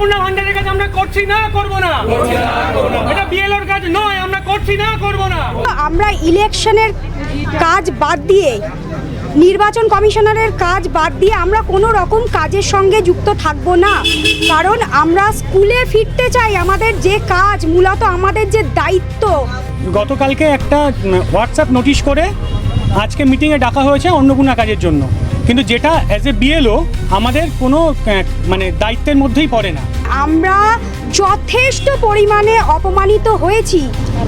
অন্নপূর্ণা ভান্ডারের কাজ আমরা করছি না, করব না। এটা বিএলওর কাজ নয়, আমরা করছি না, করব না। আমরা ইলেকশনের কাজ বাদ দিয়ে, নির্বাচন কমিশনারের কাজ বাদ দিয়ে আমরা কোনো রকম কাজের সঙ্গে যুক্ত থাকব না, কারণ আমরা স্কুলে ফিরতে চাই। আমাদের যে কাজ, মূলত আমাদের যে দায়িত্ব। গতকালকে একটা হোয়াটসঅ্যাপ নোটিশ করে আজকে মিটিংয়ে ডাকা হয়েছে অন্নপূর্ণা কাজের জন্য, কিন্তু যেটা অ্যাজ এ বিএলও আমাদের কোনো দায়িত্বের মধ্যেই পড়ে না। আমরা যথেষ্ট পরিমাণে অপমানিত হয়েছি,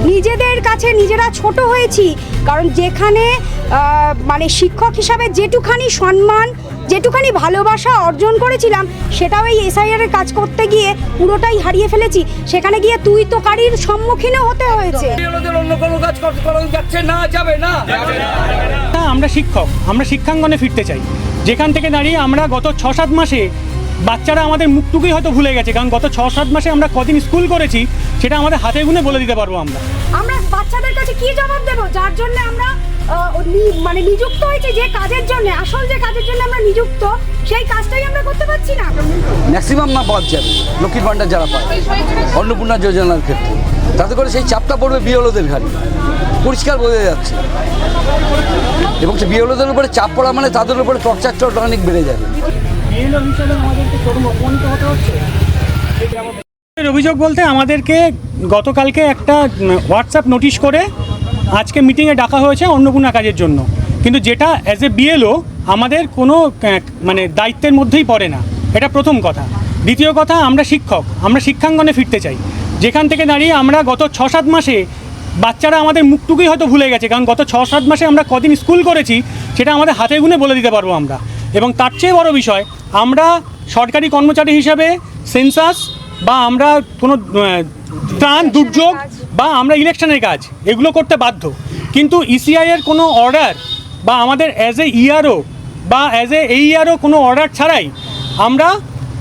নিজেদের কাছে নিজেরা ছোট হয়েছি, কারণ যেখানে শিক্ষক হিসাবে যেটুখানি সম্মান, যেটুখানি ভালোবাসা অর্জন করেছিলাম, সেটাও এই এসআইআরের কাজ করতে গিয়ে পুরোটাই হারিয়ে ফেলেছি। সেখানে গিয়ে তুই তোকারির সম্মুখীনও হতে হয়েছে। আমরা শিক্ষক, আমরা শিক্ষাঙ্গনে ফিরতে চাই, যেখান থেকে দাঁড়িয়ে আমরা গত 6-7 মাসে বাচ্চারা আমাদের মুখটুকুই হয়তো ভুলে গেছে, কারণ গত 6-7 মাসে আমরা কদিন স্কুল করেছি সেটা আমাদের হাতে গুনে বলে দিতে পারবো। আমরা বাচ্চাদের কাছে কি জবাব দেবো, যার জন্য আমরা নিযুক্ত হয়েছি, যে কাজের জন্য, আসল যে কাজের জন্য আমরা নিযুক্ত, সেই কাজটাই আমরা করতে পারছি না। ম্যাক্সিমাম না বাদ যাবে লক্ষ্মীর ভান্ডার যারা পায় অন্নপূর্ণা যোজনার ক্ষেত্রে, তাতে করে সেই চাপটা পড়বে বিএলওদের ঘাড়ে, পরিষ্কার বোঝা যাচ্ছে। এবং সে বিএলওদের উপরে চাপ পড়া মানে তাদের উপরে টর্চারটা অনেক বেড়ে যাবে। অভিযোগ বলতে আমাদেরকে গতকালকে একটা হোয়াটসঅ্যাপ নোটিশ করে আজকে মিটিংয়ে ডাকা হয়েছে অন্নপূর্ণা কাজের জন্য, কিন্তু যেটা অ্যাজ এ বিএলও আমাদের কোনো দায়িত্বের মধ্যেই পড়ে না। এটা প্রথম কথা। দ্বিতীয় কথা, আমরা শিক্ষক, আমরা শিক্ষাঙ্গনে ফিরতে চাই, যেখান থেকে দাঁড়িয়ে আমরা গত 6-7 মাসে বাচ্চারা আমাদের মুখটুকুই হয়তো ভুলে গেছে, কারণ গত 6-7 মাসে আমরা কদিন স্কুল করেছি সেটা আমাদের হাতে গুনে বলে দিতে পারবো আমরা। এবং তার চেয়ে বড় বিষয়, আমরা সরকারি কর্মচারী হিসাবে সেন্সাস বা আমরা কোনো ত্রাণ দুর্যোগ বা আমরা ইলেকশনের কাজ এগুলো করতে বাধ্য, কিন্তু ইসিআইয়ের কোনো অর্ডার বা আমাদের অ্যাজ এ ইআরও বা অ্যাজ এ এইআরও কোনো অর্ডার ছাড়াই আমরা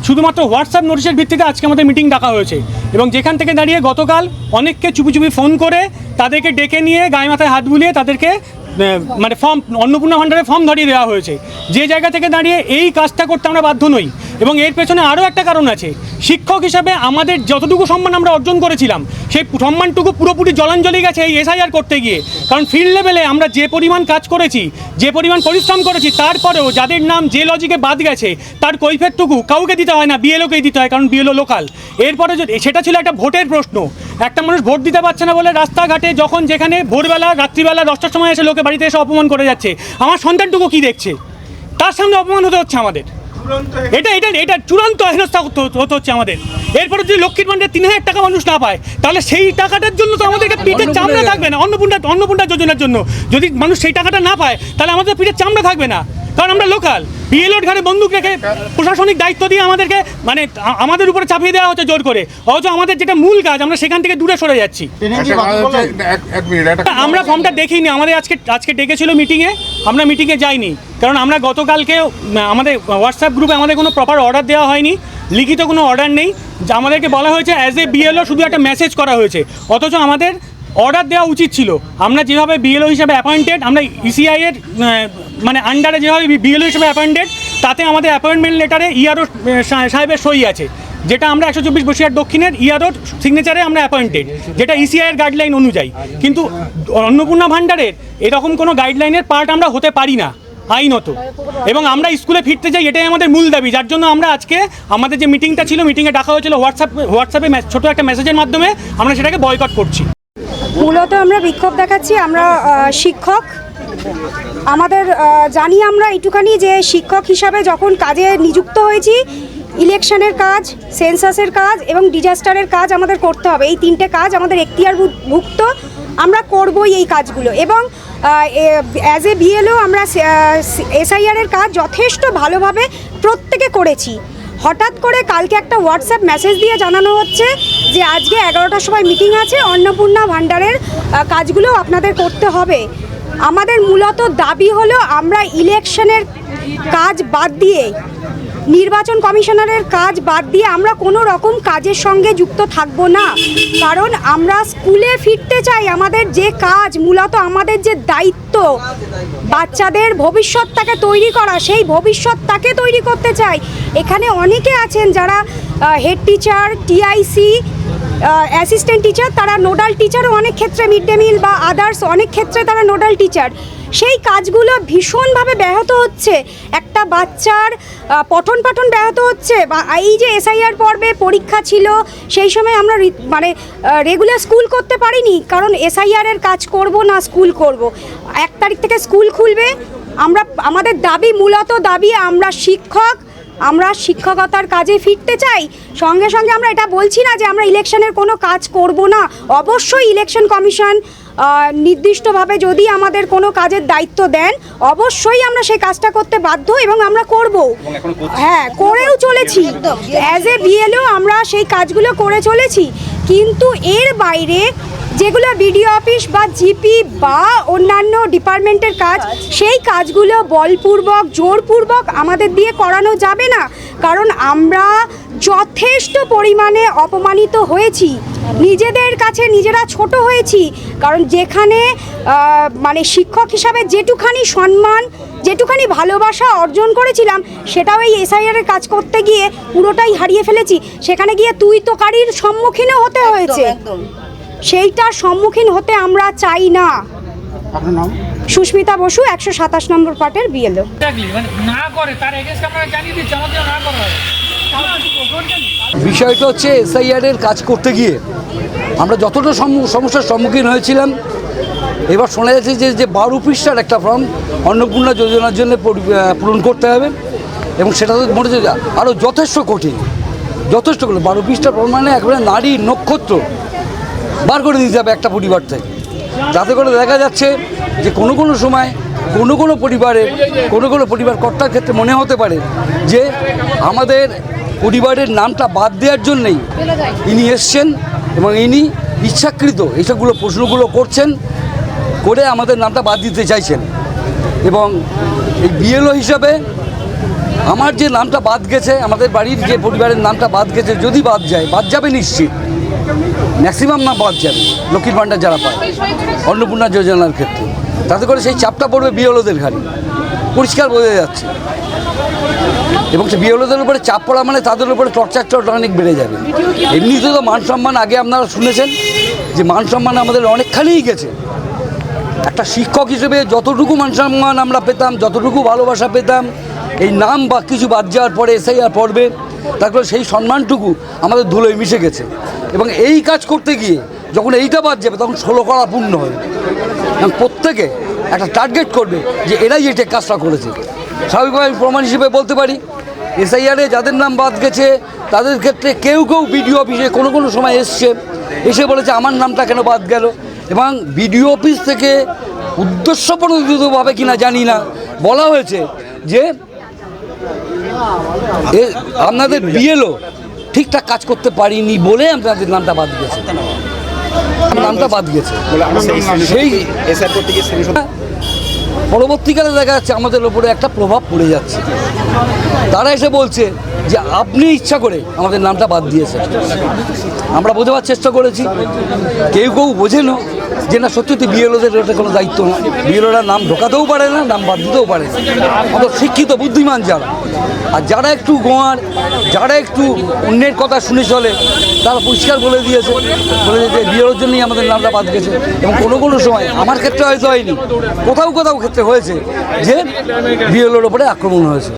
শুধুমাত্র হোয়াটসঅ্যাপ নোটিশের ভিত্তিতে আজকে আমাদের মিটিং ডাকা হয়েছে। এবং যেখান থেকে দাঁড়িয়ে গতকাল অনেককে চুপি চুপি ফোন করে তাদেরকে ডেকে নিয়ে গায়ে মাথায় হাত বুলিয়ে তাদেরকে ফর্ম, অন্নপূর্ণা ভান্ডারে ফর্ম ধরিয়ে দেওয়া হয়েছে। যে জায়গা থেকে দাঁড়িয়ে এই কাজটা করতে আমরা বাধ্য নই। এবং এর পেছনে আরও একটা কারণ আছে, শিক্ষক হিসাবে আমাদের যতটুকু সম্মান আমরা অর্জন করেছিলাম সেই সম্মানটুকু পুরোপুরি জলাঞ্জলি গেছে এই এসআইআর করতে গিয়ে। কারণ ফিল্ড লেভেলে আমরা যে পরিমাণ কাজ করেছি, যে পরিমাণ পরিশ্রম করেছি, তারপরেও যাদের নাম যে লজিকে বাদ গেছে তার কৈফিয়তটুকু কাউকে দিতে হয় না, বিএলওকেই দিতে হয়, কারণ বিএলও লোকাল। এরপরে সেটা ছিল একটা ভোটের প্রশ্ন, একটা মানুষ ভোট দিতে পারছে না বলে রাস্তাঘাটে যখন যেখানে ভোরবেলা রাত্রিবেলা 10টার সময় এসে লোকে বাড়িতে এসে অপমান করে যাচ্ছে, আমার সন্তানটুকু কি দেখছে, তার সামনে অপমান হতে হচ্ছে আমাদের। এটা চূড়ান্ত হেনস্থা হতে হচ্ছে আমাদের। এরপরে যদি লক্ষ্মীর ভান্ডারে 3000 টাকা মানুষ না পায়, তাহলে সেই টাকাটার জন্য তো আমাদেরকে পিঠের চামড়া থাকবে না। অন্নপূর্ণা যোজনার জন্য যদি মানুষ সেই টাকাটা না পায়, তাহলে আমাদের পিঠের চামড়া থাকবে না, কারণ আমরা লোকাল। বিএলওর ঘাড়ে বন্দুক রেখে প্রশাসনিক দায়িত্ব দিয়ে আমাদেরকে আমাদের উপরে চাপিয়ে দেওয়া হচ্ছে জোর করে, অথচ আমাদের যেটা মূল কাজ আমরা সেখান থেকে দূরে সরে যাচ্ছি। আমরা ফর্মটা দেখিনি, আমাদের আজকে ডেকেছিল মিটিংয়ে, আমরা মিটিংয়ে যাইনি, কারণ আমরা গতকালকে আমাদের হোয়াটসঅ্যাপ গ্রুপে আমাদের কোনো প্রপার অর্ডার দেওয়া হয়নি, লিখিত কোনো অর্ডার নেই। আমাদেরকে বলা হয়েছে অ্যাজ এ বিএলও শুধু একটা মেসেজ করা হয়েছে, অথচ আমাদের অর্ডার দেওয়া উচিত ছিল। আমরা যেভাবে বিএলও হিসাবে অ্যাপয়েন্টেড, আমরা ইসিআইয়ের আন্ডারে যেভাবে বিএলও হিসাবে অ্যাপয়েন্টেড, তাতে আমাদের অ্যাপয়েন্টমেন্ট লেটারে ইআরও সাহেবের সই আছে, যেটা আমরা 124 বসিরহাট দক্ষিণের ইআরও সিগনেচারে আমরা অ্যাপয়েন্টেড, যেটা ইসিআইয়ের গাইডলাইন অনুযায়ী। কিন্তু অন্নপূর্ণা ভান্ডারের এরকম কোনো গাইডলাইনের পার্ট আমরা হতে পারি না আইনত, এবং আমরা স্কুলে ফিরতে চাই, এটাই আমাদের মূল দাবি। যার জন্য আমরা আজকে আমাদের যে মিটিংটা ছিল, মিটিংয়ে ডাকা হয়েছিল হোয়াটসঅ্যাপে ছোট একটা মেসেজের মাধ্যমে, আমরা সেটাকে বয়কট করছি। মূলত আমরা বিক্ষোভ দেখাচ্ছি, আমরা শিক্ষক, আমাদের জানি আমরা এইটুখানি যে শিক্ষক হিসাবে যখন কাজে নিযুক্ত হয়েছি, ইলেকশনের কাজ, সেন্সাসের কাজ এবং ডিজাস্টারের কাজ আমাদের করতে হবে। এই 3টে কাজ আমাদের এখতিয়ারভুক্ত, আমরা করবই এই কাজগুলো। এবং অ্যাজ এ বিএলও আমরা এসআইআরের কাজ যথেষ্ট ভালোভাবে প্রত্যেকে করেছি। হঠাৎ করে কালকে একটা হোয়াটসঅ্যাপ মেসেজ দিয়ে জানানো হচ্ছে যে আজকে 11টার সময় মিটিং আছে, অন্নপূর্ণা ভান্ডারের কাজগুলো আপনাদের করতে হবে। আমাদের মূলত দাবি হলো আমরা ইলেকশনের কাজ বাদ দিয়ে, নির্বাচন কমিশনারের কাজ বাদ দিয়ে আমরা কোনো রকম কাজের সঙ্গে যুক্ত থাকব না, কারণ আমরা স্কুলে ফিরতে চাই। আমাদের যে কাজ, মূলত আমাদের যে দায়িত্ব, বাচ্চাদের ভবিষ্যৎটাকে তৈরি করা, সেই ভবিষ্যৎটাকে তৈরি করতে চাই। এখানে অনেকে আছেন যারা head teacher, TIC, assistant teacher, তারা নোডাল টিচারও অনেক ক্ষেত্রে, মিড ডে মিল বা আদার্স অনেক ক্ষেত্রে তারা নোডাল টিচার। সেই কাজগুলো ভীষণভাবে ব্যাহত হচ্ছে, একটা বাচ্চার পঠন পাঠন ব্যাহত হচ্ছে। বা এই যে এসআইআর পর্বে পরীক্ষা ছিল, সেই সময় আমরা মানে রেগুলার স্কুল করতে পারিনি, কারণ এসআইআরের কাজ করব না স্কুল করব। 1 তারিখ থেকে স্কুল খুলবে। আমাদের দাবি, মূলত দাবি, আমরা শিক্ষকতার কাজে ফিরতে চাই। সঙ্গে সঙ্গে আমরা এটা বলছি না যে আমরা ইলেকশনের কোনো কাজ করব না। অবশ্যই ইলেকশন কমিশন নির্দিষ্টভাবে যদি আমাদের কোনো কাজের দায়িত্ব দেন, অবশ্যই আমরা সেই কাজটা করতে বাধ্য এবং আমরা করব। হ্যাঁ, করেও চলেছি। অ্যাজ এ বিএলও আমরা সেই কাজগুলো করে চলেছি। কিন্তু এর বাইরে যেগুলো বিডিও অফিস বা জিপি বা অন্যান্য ডিপার্টমেন্টের কাজ, সেই কাজগুলো বলপূর্বক, জোরপূর্বক আমাদের দিয়ে করানো যাবে না। কারণ আমরা যথেষ্ট পরিমাণে অপমানিত হয়েছি, নিজেদের কাছে নিজেরা ছোট হয়েছি। কারণ যেখানে মানে শিক্ষক হিসাবে যেটুখানি সম্মান, যেটুখানি ভালোবাসা অর্জন করেছিলাম, সেটাও এই এসআইআরের কাজ করতে গিয়ে পুরোটাই হারিয়ে ফেলেছি। সেখানে গিয়ে তুই তোকারির সম্মুখীনও হতে হয়েছে। সেইটার সম্মুখীন হতে আমরা চাই না। আপনার নাম? সুস্মিতা বসু, 127 নম্বর পার্টের বিএলও। বিষয়টা হচ্ছে এসআইআরের কাজ করতে গিয়ে আমরা যতটা সমস্যার সম্মুখীন হয়েছিলাম, এবার শোনা যাচ্ছে যে 12 পৃষ্ঠার একটা ফর্ম অন্নপূর্ণা যোজনার জন্য পূরণ করতে হবে, এবং সেটা তো মনে হচ্ছে আরও যথেষ্ট কঠিন, যথেষ্ট কঠিন। 12 পৃষ্ঠার ফর্ম মানে একেবারে নারী নক্ষত্র বার করে দিতে হবে একটা পরিবার থেকে। যাতে করে দেখা যাচ্ছে যে কোনো সময় কোনো পরিবার কর্তার ক্ষেত্রে মনে হতে পারে যে আমাদের পরিবারের নামটা বাদ দেওয়ার জন্যই ইনি এসছেন এবং ইনি ইচ্ছাকৃত এইসবগুলো প্রশ্নগুলো করছেন, করে আমাদের নামটা বাদ দিতে চাইছেন। এবং এই বিএলও হিসাবে আমার যে নামটা বাদ গেছে, আমাদের বাড়ির যে পরিবারের নামটা বাদ গেছে, যদি বাদ যাবে নিশ্চিত, ম্যাক্সিমাম নাম বাদ যাবে লক্ষ্মীর ভাণ্ডার যারা পায় অন্নপূর্ণা যোজনার ক্ষেত্রে। তাতে করে সেই চাপটা পড়বে বিএলওদের ঘাড়ে, পরিষ্কার বোঝা যাচ্ছে। এবং সে বিএলওদের উপরে চাপ পড়া মানে তাদের উপরে টর্চারটা অনেক বেড়ে যাবে। এমনিতে তো মান সম্মান আগে আপনারা শুনেছেন যে মান সম্মান আমাদের অনেকখানিই গেছে। একটা শিক্ষক হিসেবে যতটুকু মান সম্মান আমরা পেতাম, যতটুকু ভালোবাসা পেতাম, এই নাম বা কিছু বাদ যাওয়ার পরে এসআইআর পড়বে, তারপরে সেই সম্মানটুকু আমাদের ধুলোয় মিশে গেছে। এবং এই কাজ করতে গিয়ে যখন এইটা বাদ যাবে, তখন 16 করা পূর্ণ হবে। এবং প্রত্যেকে একটা টার্গেট করবে যে এরাই এই কাজটা করেছে। স্বাভাবিকভাবে প্রমাণ হিসেবে বলতে পারি, এসআইআরে যাদের নাম বাদ গেছে তাদের ক্ষেত্রে কেউ বিডিও অফিসে কোনো সময় এসে বলেছে আমার নামটা কেন বাদ গেল। এবং বিডিও অফিস থেকে উদ্দেশ্যপ্রণোদিতভাবে কিনা জানি না, বলা হয়েছে যে আপনাদের বিএলও ঠিকঠাক কাজ করতে পারিনি বলে আপনাদের নামটা বাদ গেছে, সেই পরবর্তীকালে দেখা যাচ্ছে আমাদের ওপরে একটা প্রভাব পড়ে যাচ্ছে। তারা এসে বলছে যে আপনি ইচ্ছা করে আমাদের নামটা বাদ দিয়েছেন। আমরা বোঝাবার চেষ্টা করেছি, কেউ বোঝেনও যে না, সত্যি বিএলওদের এটা কোনো দায়িত্ব না। বিএলওরা নাম ঢোকাতেও পারে না, নাম বাদ দিতেও পারে না। আমাদের শিক্ষিত বুদ্ধিমান যারা, আর যারা একটু গোয়ার, যারা একটু অন্যের কথা শুনে চলে, তারা পরিষ্কার বলে দিয়েছে যে বিএলওর জন্যই আমাদের নামটা বাদ গেছে। এবং কোনো সময় আমার ক্ষেত্রে হয়তো হয়নি, কোথাও ক্ষেত্রে হয়েছে যে বিএলওর ওপরে আক্রমণ হয়েছে।